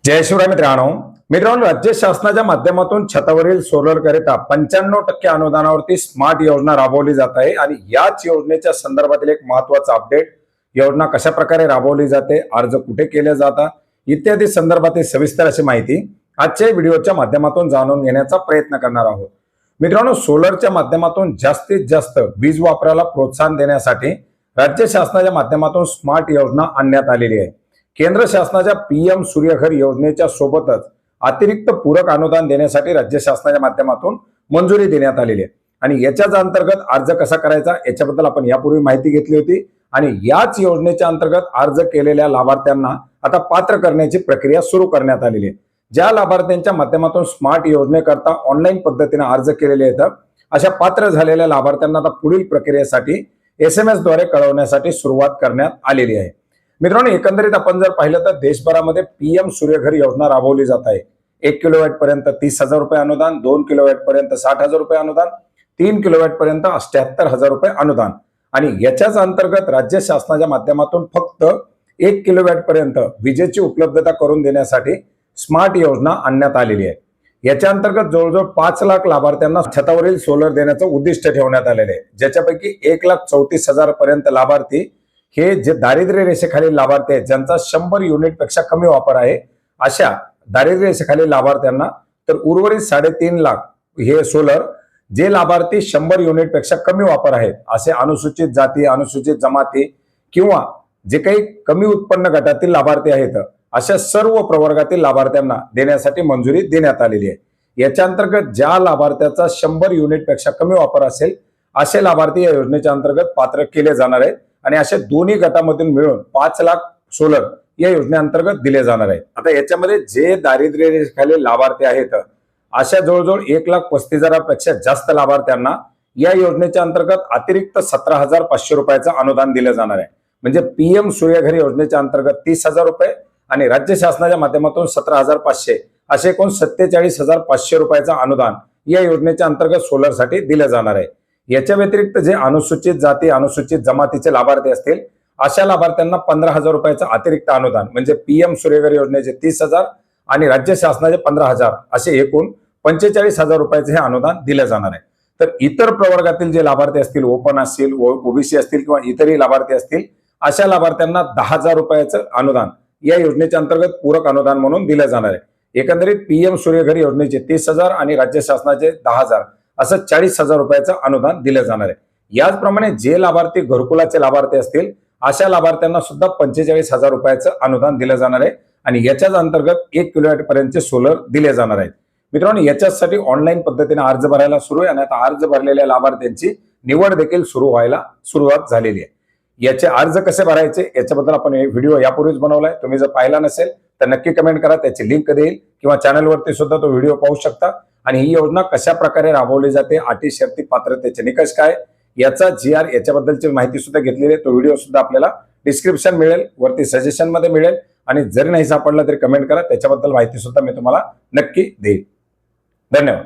जय शिवराय मित्रांनो, राज्य शासनाच्या माध्यमातून छतावरील सोलर करिता 95% अनुदानावरती स्मार्ट योजना राबवली जात आहे आणि याच योजनेच्या संदर्भातील एक महत्त्वाचा अपडेट, योजना कशा प्रकारे राबवली जाते, अर्ज कुठे केले जातात इत्यादी संदर्भातील सविस्तर अशी माहिती आजच्या व्हिडिओच्या माध्यमातून जाणून घेण्याचा प्रयत्न करणार आहोत। मित्रांनो, सोलरच्या माध्यमातून जास्तीत जास्त वीज वापराला प्रोत्साहन देण्यासाठी राज्य शासनाच्या माध्यमातून स्मार्ट योजना आणण्यात आलेली आहे। केंद्र शासनाच्या पीएम सूर्यघर योजनेच्या सोबतच अतिरिक्त पूरक अनुदान देण्यासाठी राज्य शासनाच्या माध्यमातून मंजुरी देण्यात आलेली आहे आणि याच्याच अंतर्गत अर्ज कसा करायचा याच्याबद्दल आपण यापूर्वी माहिती घेतली होती आणि याच योजनेच्या अंतर्गत अर्ज केलेल्या लाभार्थ्यांना आता पात्र करण्याची प्रक्रिया सुरू करण्यात आलेली आहे। ज्या लाभार्थ्यांच्या माध्यमातून स्मार्ट योजनेकरता ऑनलाईन पद्धतीने अर्ज केलेले आहेत अशा पात्र झालेल्या लाभार्थ्यांना आता पुढील प्रक्रियेसाठी SMS द्वारे कळवण्यासाठी सुरुवात करण्यात आलेली आहे। मित्रांनो, एकंदरीत आपण जर पाहिलं तर देशभरामध्ये पीएम सूर्यघर योजना राबवली जात आहे। 1 किलोवॅट पर्यंत 30,000 रुपये अनुदान, 2 किलोवॅट पर्यंत 60,000 रुपये अनुदान, 3 किलोवॅट पर्यंत 78,000 रुपये अनुदान आणि याच्याच अंतर्गत राज्य शासनाच्या माध्यमातून फक्त 1 किलोवॅट पर्यंत विजेची उपलब्धता करून देण्यासाठी स्मार्ट योजना आणण्यात आलेली आहे। याच्या अंतर्गत जवळजवळ 5 लाख लाभार्थ्यांना छतावरील सोलर देण्याचं उद्दिष्ट ठेवण्यात आलेले आहे, ज्याच्यापैकी 1,34,000 पर्यंत लाभार्थी हे जे दारिद्र्य रेषेखालील लाभार्थी आहेत, ज्यांचा 100 युनिट पेक्षा कमी वापर आहे, अशा दारिद्र्य रेषेखालील लाभार्थ्यांना तर उर्वरित 3.5 लाख हे सोलर जे लाभार्थी 100 युनिट पेक्षा कमी वापर आहेत असे अनुसूचित जाती, अनुसूचित जमाती किंवा जे काही कमी उत्पन्न गटातील लाभार्थी आहेत अशा सर्व प्रवर्गातील लाभार्थ्यांना देण्यासाठी मंजुरी देण्यात आलेली आहे। याच्या अंतर्गत ज्या लाभार्थ्याचा 100 युनिट पेक्षा कमी वापर असेल असे लाभार्थी या योजनेच्या अंतर्गत पात्र केले जाणार आहेत आणि अशा दोन्ही गटामधून मिळून 5 लाख सोलर या योजनेअंतर्गत दिले जाणार आहेत। आता याच्यामध्ये जे दारिद्र्य रेषेखालील लाभार्थी आहेत अशा जवळजवळ 1,35,000 पेक्षा जास्त लाभार्थ्यांना या योजनेच्या अंतर्गत अतिरिक्त 17,500 रुपयाचं अनुदान दिले जाणार आहे। म्हणजे पीएम सूर्यघर योजनेच्या अंतर्गत 30,000 रुपये आणि राज्य शासनाच्या माध्यमातून 17,500 असे एकूण 47,500 रुपयाचं अनुदान या योजनेच्या अंतर्गत सोलरसाठी दिले जाणार आहे। याच्या व्यतिरिक्त जे अनुसूचित जाती, अनुसूचित जमातीचे लाभार्थी असतील अशा लाभार्थ्यांना 15,000 रुपयाचं अतिरिक्त अनुदान म्हणजे पीएम सूर्यघर योजनेचे 30,000 आणि राज्य शासनाचे 15,000 असे एकूण 45,000 रुपयाचे हे अनुदान दिले जाणार आहे। तर इतर प्रवर्गातील जे लाभार्थी असतील, ओपन असतील, ओबीसी असतील किंवा इतरही लाभार्थी असतील अशा लाभार्थ्यांना 10,000 रुपयाचं अनुदान या योजनेच्या अंतर्गत पूरक अनुदान म्हणून दिले जाणार आहे। एकंदरीत पीएम सूर्यघर योजनेचे 30,000 आणि राज्य शासनाचे 10,000 असं 40,000 रुपयाचं अनुदान दिले जाणार आहे। याचप्रमाणे जे लाभार्थी घरकुलाचे लाभार्थी असतील अशा लाभार्थ्यांना सुद्धा 45,000 रुपयाचं अनुदान दिलं जाणार आहे आणि याच्याच अंतर्गत 1 किलोवॅट पर्यंतचे सोलर दिले जाणार आहेत। मित्रांनो, याच्यासाठी ऑनलाईन पद्धतीने अर्ज भरायला सुरू आहे आणि आता अर्ज भरलेल्या लाभार्थ्यांची निवड देखील सुरू व्हायला सुरुवात झालेली आहे। याचे अर्ज कसे भरायचे याच्याबद्दल आपण व्हिडिओ यापूर्वीच बनवलाय, तुम्ही जर पाहिला नसेल तर नक्की कमेंट करा, त्याची लिंक देईल किंवा चॅनलवरती सुद्धा तो व्हिडिओ पाहू शकता। आणि ही योजना कशा प्रकारे राबवली जाते, अटी शर्ती पात्रतेचे निकष काय याचा GR याच्याबद्दलची माहिती सुद्धा घेतलेली आहे। तो व्हिडिओ सुद्धा आपल्याला डिस्क्रिप्शन मिळेल, वरती सजेशन मध्ये मिळेल आणि जरी नाही सापडला तरी कमेंट करा, त्याच्याबद्दल माहिती सुद्धा मी तुम्हाला नक्की देईल। धन्यवाद।